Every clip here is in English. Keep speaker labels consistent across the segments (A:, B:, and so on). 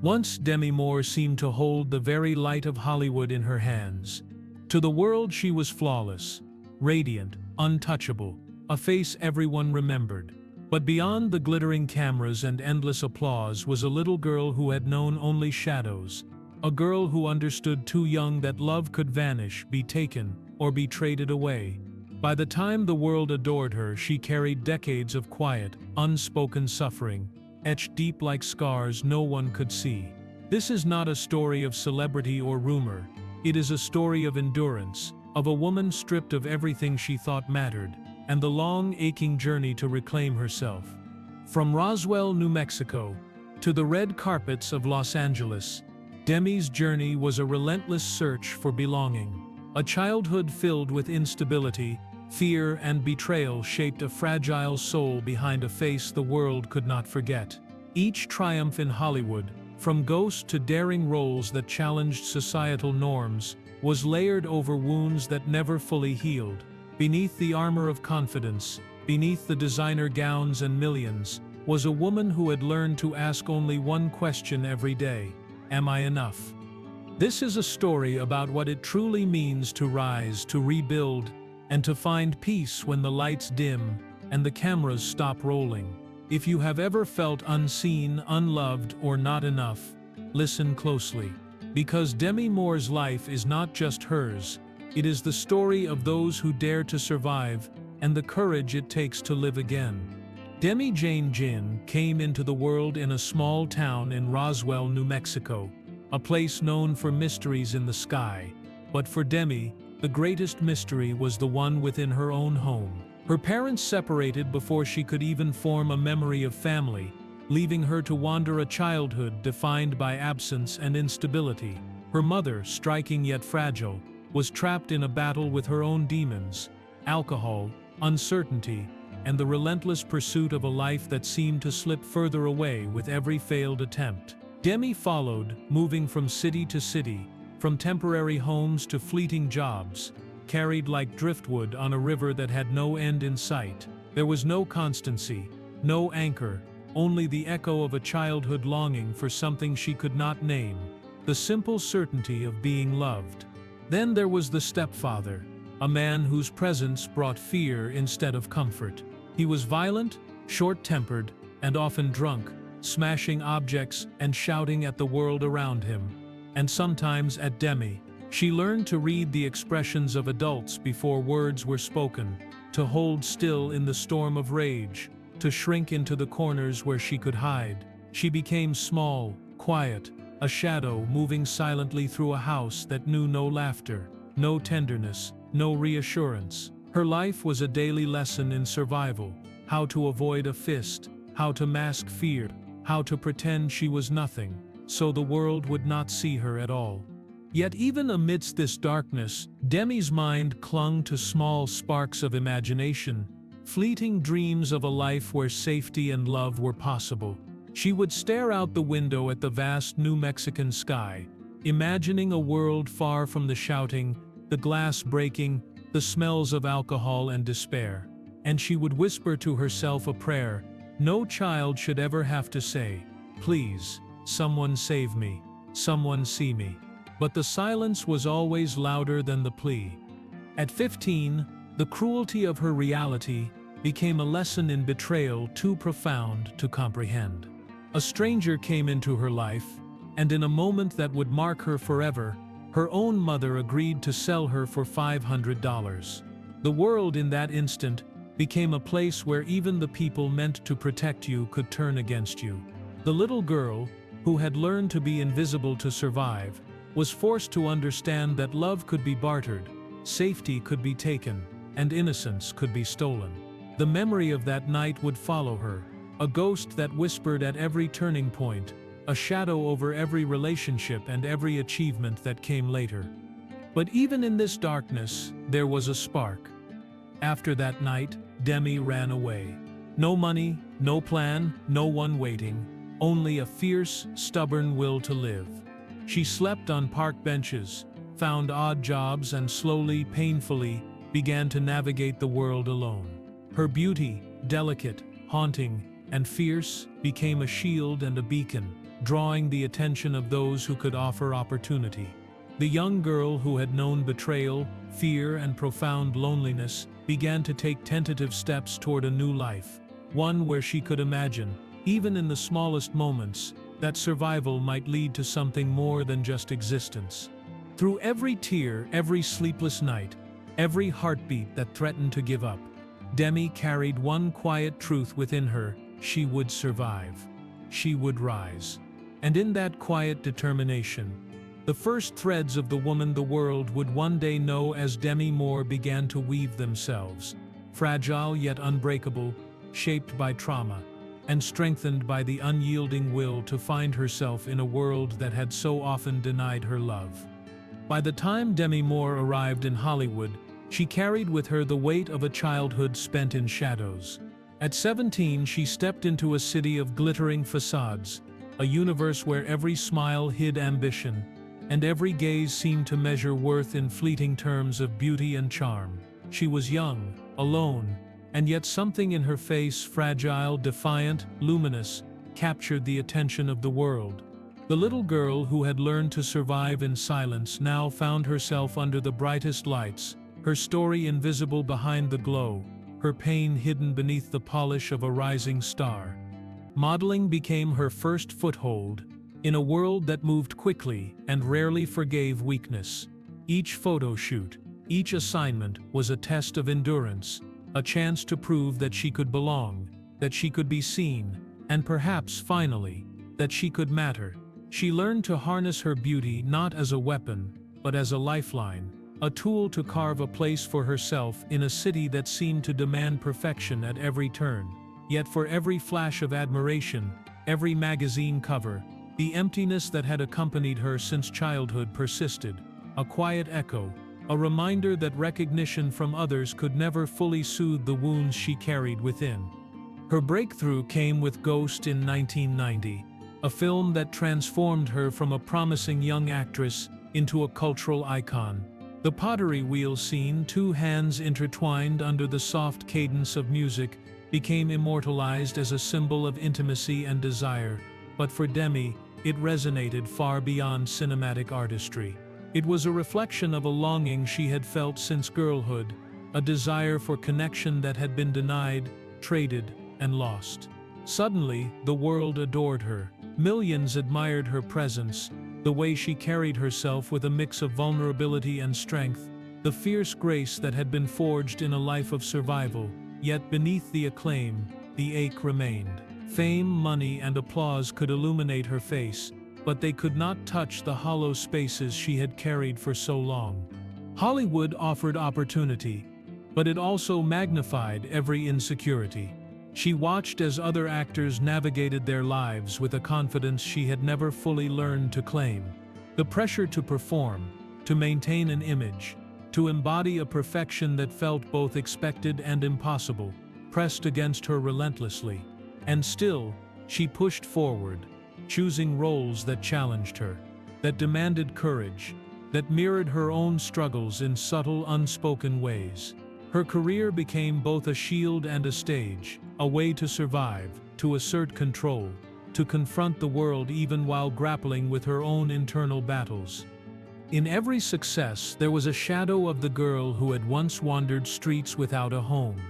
A: Once Demi Moore seemed to hold the very light of Hollywood in her hands. To the world she was flawless, radiant, untouchable, a face everyone remembered. But beyond the glittering cameras and endless applause was a little girl who had known only shadows. A girl who understood too young that love could vanish, be taken, or be traded away. By the time the world adored her, she carried decades of quiet, unspoken suffering, etched deep like scars no one could see. This is not a story of celebrity or rumor. It is a story of endurance, of a woman stripped of everything she thought mattered, and the long, aching journey to reclaim herself. From Roswell, New Mexico, to the red carpets of Los Angeles, Demi's journey was a relentless search for belonging. A childhood filled with instability, fear, and betrayal shaped a fragile soul behind a face the world could not forget. Each triumph in Hollywood, from Ghost to daring roles that challenged societal norms, was layered over wounds that never fully healed. Beneath the armor of confidence, beneath the designer gowns and millions, was a woman who had learned to ask only one question every day: am I enough? This is a story about what it truly means to rise, to rebuild, and to find peace when the lights dim and the cameras stop rolling. If you have ever felt unseen, unloved, or not enough, listen closely. Because Demi Moore's life is not just hers, it is the story of those who dare to survive and the courage it takes to live again. Demi Jane Jin came into the world in a small town in Roswell, New Mexico, a place known for mysteries in the sky. But for Demi, the greatest mystery was the one within her own home. Her parents separated before she could even form a memory of family, leaving her to wander a childhood defined by absence and instability. Her mother, striking yet fragile, was trapped in a battle with her own demons: alcohol, uncertainty, and the relentless pursuit of a life that seemed to slip further away with every failed attempt. Demi followed, moving from city to city, from temporary homes to fleeting jobs, carried like driftwood on a river that had no end in sight. There was no constancy, no anchor, only the echo of a childhood longing for something she could not name, the simple certainty of being loved. Then there was the stepfather, a man whose presence brought fear instead of comfort. He was violent, short-tempered, and often drunk, smashing objects and shouting at the world around him. And sometimes at Demi. She learned to read the expressions of adults before words were spoken, to hold still in the storm of rage, to shrink into the corners where she could hide. She became small, quiet, a shadow moving silently through a house that knew no laughter, no tenderness, no reassurance. Her life was a daily lesson in survival: how to avoid a fist, how to mask fear, how to pretend she was nothing, so the world would not see her at all. Yet even amidst this darkness, Demi's mind clung to small sparks of imagination, fleeting dreams of a life where safety and love were possible. She would stare out the window at the vast New Mexican sky, imagining a world far from the shouting, the glass breaking, the smells of alcohol and despair. And she would whisper to herself a prayer no child should ever have to say: "Please, someone save me, someone see me." But the silence was always louder than the plea. At 15, the cruelty of her reality became a lesson in betrayal too profound to comprehend. A stranger came into her life, and in a moment that would mark her forever, her own mother agreed to sell her for $500. The world in that instant became a place where even the people meant to protect you could turn against you. The little girl, who had learned to be invisible to survive, was forced to understand that love could be bartered, safety could be taken, and innocence could be stolen. The memory of that night would follow her, a ghost that whispered at every turning point, a shadow over every relationship and every achievement that came later. But even in this darkness, there was a spark. After that night, Demi ran away. No money, no plan, no one waiting, only a fierce, stubborn will to live. She slept on park benches, found odd jobs, and slowly, painfully, began to navigate the world alone. Her beauty, delicate, haunting, and fierce, became a shield and a beacon. drawing the attention of those who could offer opportunity. The young girl who had known betrayal, fear, and profound loneliness began to take tentative steps toward a new life, one where she could imagine, even in the smallest moments, that survival might lead to something more than just existence. Through every tear, every sleepless night, every heartbeat that threatened to give up, Demi carried one quiet truth within her: she would survive. She would rise. And in that quiet determination, the first threads of the woman the world would one day know as Demi Moore began to weave themselves, fragile yet unbreakable, shaped by trauma, and strengthened by the unyielding will to find herself in a world that had so often denied her love. By the time Demi Moore arrived in Hollywood, she carried with her the weight of a childhood spent in shadows. At 17, she stepped into a city of glittering facades, a universe where every smile hid ambition, and every gaze seemed to measure worth in fleeting terms of beauty and charm. She was young, alone, and yet something in her face, fragile, defiant, luminous, captured the attention of the world. The little girl who had learned to survive in silence now found herself under the brightest lights, her story invisible behind the glow, her pain hidden beneath the polish of a rising star. Modeling became her first foothold, in a world that moved quickly and rarely forgave weakness. Each photo shoot, each assignment was a test of endurance, a chance to prove that she could belong, that she could be seen, and perhaps, finally, that she could matter. She learned to harness her beauty not as a weapon, but as a lifeline, a tool to carve a place for herself in a city that seemed to demand perfection at every turn. Yet for every flash of admiration, every magazine cover, the emptiness that had accompanied her since childhood persisted, a quiet echo, a reminder that recognition from others could never fully soothe the wounds she carried within. Her breakthrough came with Ghost in 1990, a film that transformed her from a promising young actress into a cultural icon. The pottery wheel scene, two hands intertwined under the soft cadence of music, became immortalized as a symbol of intimacy and desire. But for Demi, it resonated far beyond cinematic artistry. It was a reflection of a longing she had felt since girlhood, a desire for connection that had been denied, traded, and lost. Suddenly, the world adored her. Millions admired her presence, the way she carried herself with a mix of vulnerability and strength, the fierce grace that had been forged in a life of survival. Yet beneath the acclaim, the ache remained. Fame, money, and applause could illuminate her face, but they could not touch the hollow spaces she had carried for so long. Hollywood offered opportunity, but it also magnified every insecurity. She watched as other actors navigated their lives with a confidence she had never fully learned to claim. The pressure to perform, to maintain an image, to embody a perfection that felt both expected and impossible, pressed against her relentlessly. And still, she pushed forward, choosing roles that challenged her, that demanded courage, that mirrored her own struggles in subtle, unspoken ways. Her career became both a shield and a stage, a way to survive, to assert control, to confront the world even while grappling with her own internal battles. In every success, there was a shadow of the girl who had once wandered streets without a home,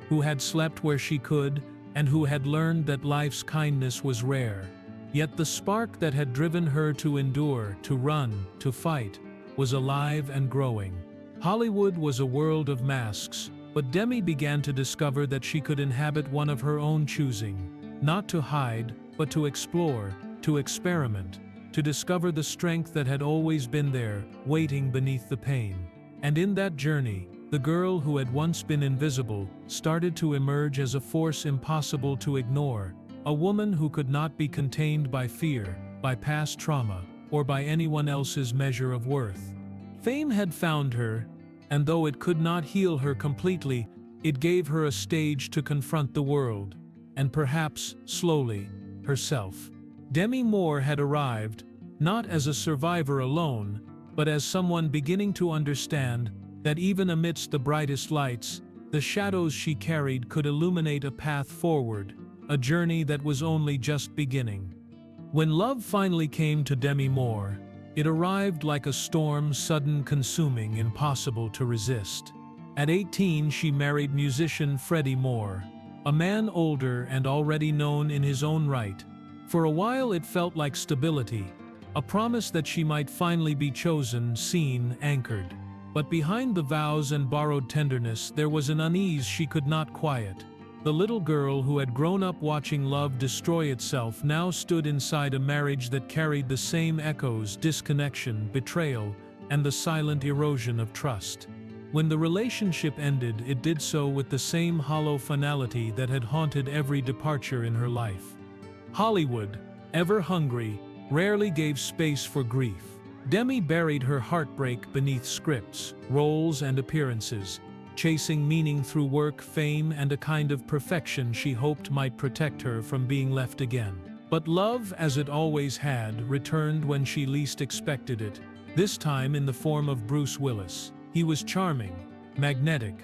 A: who had slept where she could, and who had learned that life's kindness was rare. Yet the spark that had driven her to endure, to run, to fight, was alive and growing. Hollywood was a world of masks, but Demi began to discover that she could inhabit one of her own choosing, not to hide, but to explore, to experiment, to discover the strength that had always been there, waiting beneath the pain. And in that journey, the girl who had once been invisible started to emerge as a force impossible to ignore, a woman who could not be contained by fear, by past trauma, or by anyone else's measure of worth. Fame had found her, and though it could not heal her completely, it gave her a stage to confront the world, and perhaps, slowly, herself. Demi Moore had arrived, not as a survivor alone, but as someone beginning to understand that even amidst the brightest lights, the shadows she carried could illuminate a path forward, a journey that was only just beginning. When love finally came to Demi Moore, it arrived like a storm, sudden, consuming, impossible to resist. At 18, she married musician Freddie Moore, a man older and already known in his own right. For a while it felt like stability, a promise that she might finally be chosen, seen, anchored. But behind the vows and borrowed tenderness there was an unease she could not quiet. The little girl who had grown up watching love destroy itself now stood inside a marriage that carried the same echoes: disconnection, betrayal, and the silent erosion of trust. When the relationship ended, it did so with the same hollow finality that had haunted every departure in her life. Hollywood, ever hungry, rarely gave space for grief. Demi buried her heartbreak beneath scripts, roles, and appearances, chasing meaning through work, fame, and a kind of perfection she hoped might protect her from being left again. But love, as it always had, returned when she least expected it, this time in the form of Bruce Willis. He was charming, magnetic,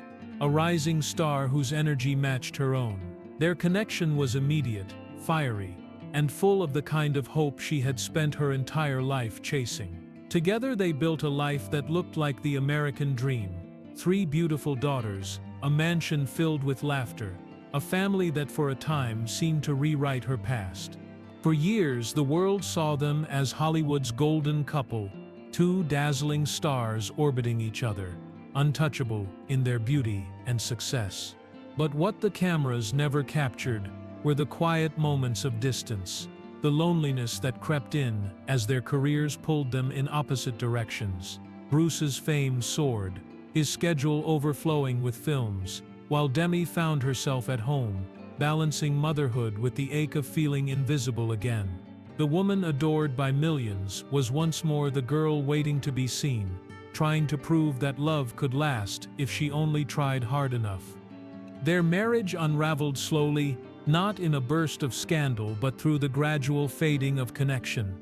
A: a rising star whose energy matched her own. Their connection was immediate, fiery, and full of the kind of hope she had spent her entire life chasing. Together they built a life that looked like the American dream: 3 beautiful daughters, a mansion filled with laughter, a family that for a time seemed to rewrite her past. For years the world saw them as Hollywood's golden couple, 2 dazzling stars orbiting each other, untouchable in their beauty and success. But what the cameras never captured were the quiet moments of distance, the loneliness that crept in as their careers pulled them in opposite directions. Bruce's fame soared, his schedule overflowing with films, while Demi found herself at home, balancing motherhood with the ache of feeling invisible again. The woman adored by millions was once more the girl waiting to be seen, trying to prove that love could last if she only tried hard enough. Their marriage unraveled slowly, not in a burst of scandal but through the gradual fading of connection.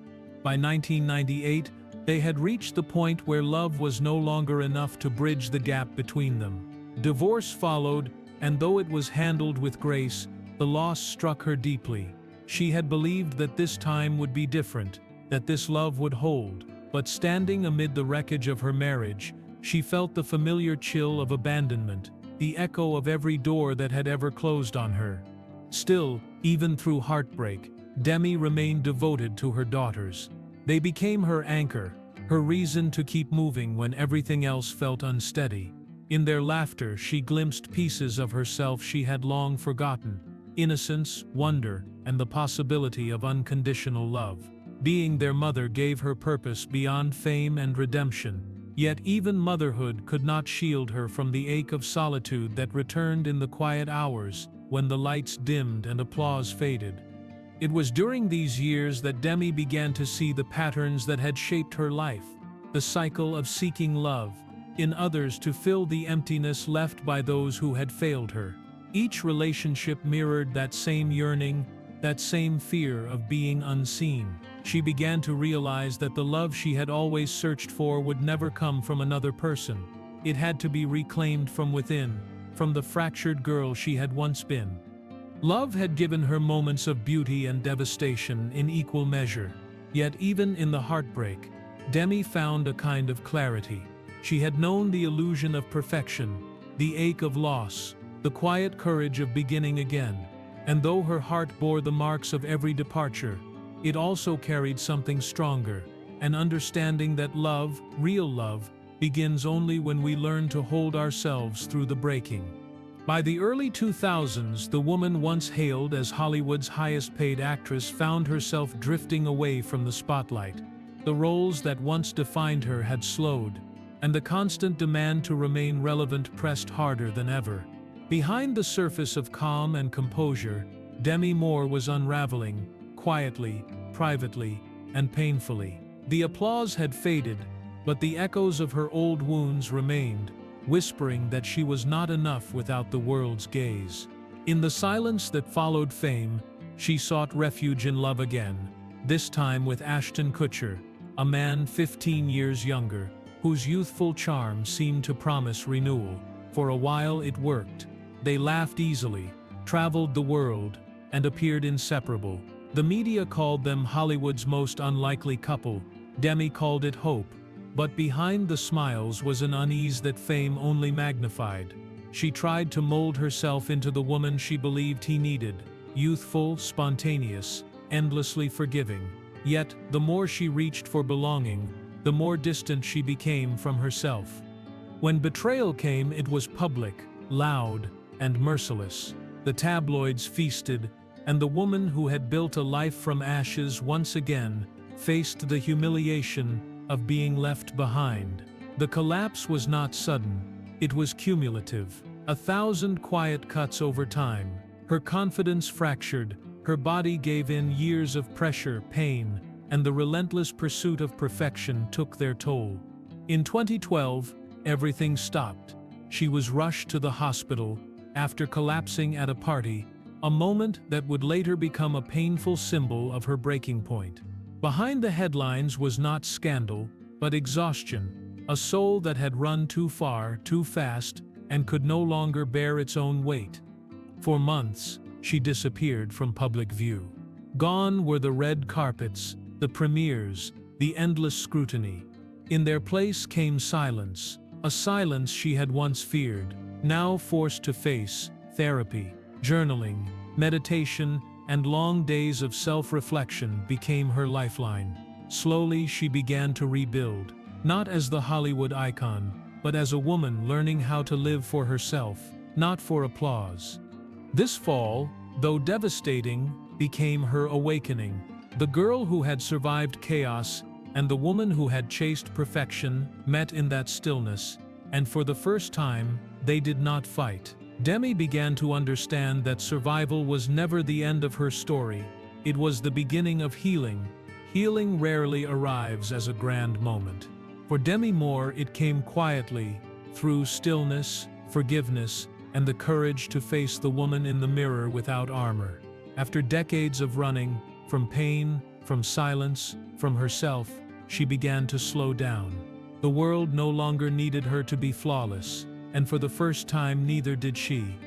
A: By 1998, they had reached the point where love was no longer enough to bridge the gap between them. Divorce followed, and though it was handled with grace, the loss struck her deeply. She had believed that this time would be different, that this love would hold, but standing amid the wreckage of her marriage, she felt the familiar chill of abandonment, the echo of every door that had ever closed on her. Still, even through heartbreak, Demi remained devoted to her daughters. They became her anchor, her reason to keep moving when everything else felt unsteady. In their laughter she glimpsed pieces of herself she had long forgotten: innocence, wonder, and the possibility of unconditional love. Being their mother gave her purpose beyond fame and redemption, yet even motherhood could not shield her from the ache of solitude that returned in the quiet hours when the lights dimmed and applause faded. It was during these years that Demi began to see the patterns that had shaped her life, the cycle of seeking love in others to fill the emptiness left by those who had failed her. Each relationship mirrored that same yearning, that same fear of being unseen. She began to realize that the love she had always searched for would never come from another person. It had to be reclaimed from within, from the fractured girl she had once been. Love had given her moments of beauty and devastation in equal measure. Yet even in the heartbreak, Demi found a kind of clarity. She had known the illusion of perfection, the ache of loss, the quiet courage of beginning again. And though her heart bore the marks of every departure, it also carried something stronger, an understanding that love, real love, begins only when we learn to hold ourselves through the breaking. By the early 2000s, the woman once hailed as Hollywood's highest-paid actress found herself drifting away from the spotlight. The roles that once defined her had slowed, and the constant demand to remain relevant pressed harder than ever. Behind the surface of calm and composure, Demi Moore was unraveling, quietly, privately, and painfully. The applause had faded, but the echoes of her old wounds remained, whispering that she was not enough without the world's gaze. In the silence that followed fame, she sought refuge in love again, this time with Ashton Kutcher, a man 15 years younger, whose youthful charm seemed to promise renewal. For a while it worked. They laughed easily, traveled the world, and appeared inseparable. The media called them Hollywood's most unlikely couple. Demi called it hope. But behind the smiles was an unease that fame only magnified. She tried to mold herself into the woman she believed he needed, youthful, spontaneous, endlessly forgiving. Yet, the more she reached for belonging, the more distant she became from herself. When betrayal came, it was public, loud, and merciless. The tabloids feasted, and the woman who had built a life from ashes once again faced the humiliation of being left behind. The collapse was not sudden, it was cumulative. 1,000 quiet cuts over time. Her confidence fractured, her body gave in. Years of pressure, pain, and the relentless pursuit of perfection took their toll. In 2012, everything stopped. She was rushed to the hospital after collapsing at a party, a moment that would later become a painful symbol of her breaking point. Behind the headlines was not scandal, but exhaustion, a soul that had run too far, too fast, and could no longer bear its own weight. For months, she disappeared from public view. Gone were the red carpets, the premieres, the endless scrutiny. In their place came silence, a silence she had once feared, now forced to face. Therapy, journaling, meditation, and long days of self-reflection became her lifeline. Slowly she began to rebuild, not as the Hollywood icon, but as a woman learning how to live for herself, not for applause. This fall, though devastating, became her awakening. The girl who had survived chaos and the woman who had chased perfection met in that stillness, and for the first time, they did not fight. Demi began to understand that survival was never the end of her story. It was the beginning of healing. Healing rarely arrives as a grand moment. For Demi Moore, it came quietly, through stillness, forgiveness, and the courage to face the woman in the mirror without armor. After decades of running, from pain, from silence, from herself, she began to slow down. The world no longer needed her to be flawless, and for the first time neither did she.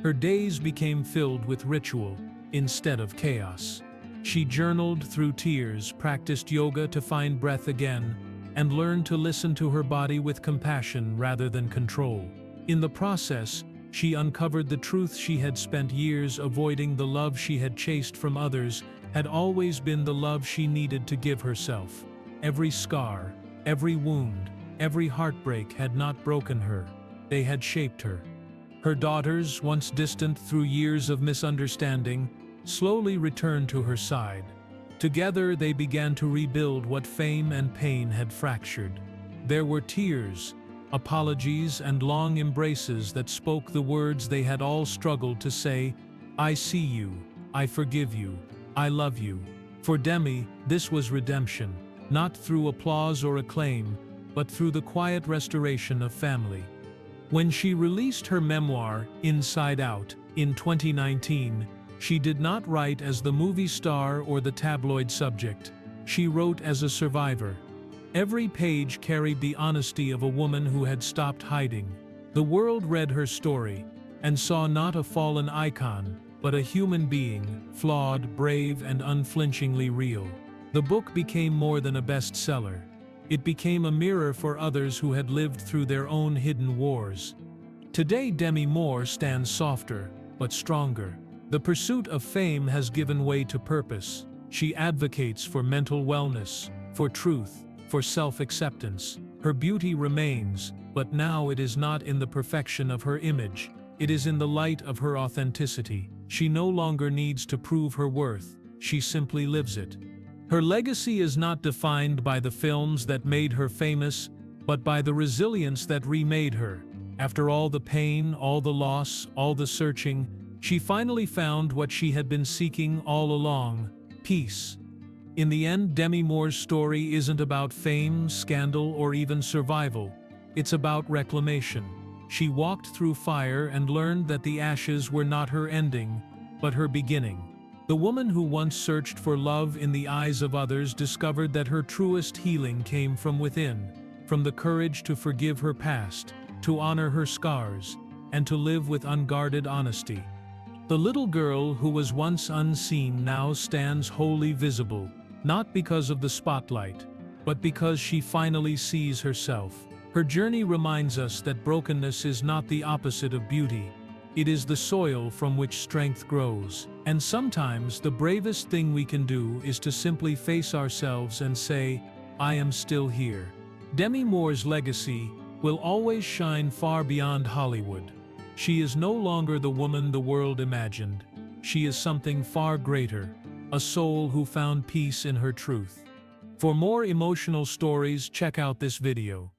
A: Her days became filled with ritual, instead of chaos. She journaled through tears, practiced yoga to find breath again, and learned to listen to her body with compassion rather than control. In the process, she uncovered the truth she had spent years avoiding. The love she had chased from others had always been the love she needed to give herself. Every scar, every wound, every heartbreak had not broken her. They had shaped her. Her daughters, once distant through years of misunderstanding, slowly returned to her side. Together they began to rebuild what fame and pain had fractured. There were tears, apologies, and long embraces that spoke the words they had all struggled to say: "I see you, I forgive you, I love you." For Demi, this was redemption, not through applause or acclaim, but through the quiet restoration of family. When she released her memoir, Inside Out, in 2019, she did not write as the movie star or the tabloid subject. She wrote as a survivor. Every page carried the honesty of a woman who had stopped hiding. The world read her story and saw not a fallen icon, but a human being, flawed, brave, and unflinchingly real. The book became more than a bestseller. It became a mirror for others who had lived through their own hidden wars. Today, Demi Moore stands softer, but stronger. The pursuit of fame has given way to purpose. She advocates for mental wellness, for truth, for self-acceptance. Her beauty remains, but now it is not in the perfection of her image. It is in the light of her authenticity. She no longer needs to prove her worth. She simply lives it. Her legacy is not defined by the films that made her famous, but by the resilience that remade her. After all the pain, all the loss, all the searching, she finally found what she had been seeking all along: peace. In the end, Demi Moore's story isn't about fame, scandal, or even survival. It's about reclamation. She walked through fire and learned that the ashes were not her ending, but her beginning. The woman who once searched for love in the eyes of others discovered that her truest healing came from within, from the courage to forgive her past, to honor her scars, and to live with unguarded honesty. The little girl who was once unseen now stands wholly visible, not because of the spotlight, but because she finally sees herself. Her journey reminds us that brokenness is not the opposite of beauty. It is the soil from which strength grows. And sometimes the bravest thing we can do is to simply face ourselves and say, I am still here. Demi Moore's legacy will always shine far beyond Hollywood. She is no longer the woman the world imagined. She is something far greater, a soul who found peace in her truth. For more emotional stories, check out this video.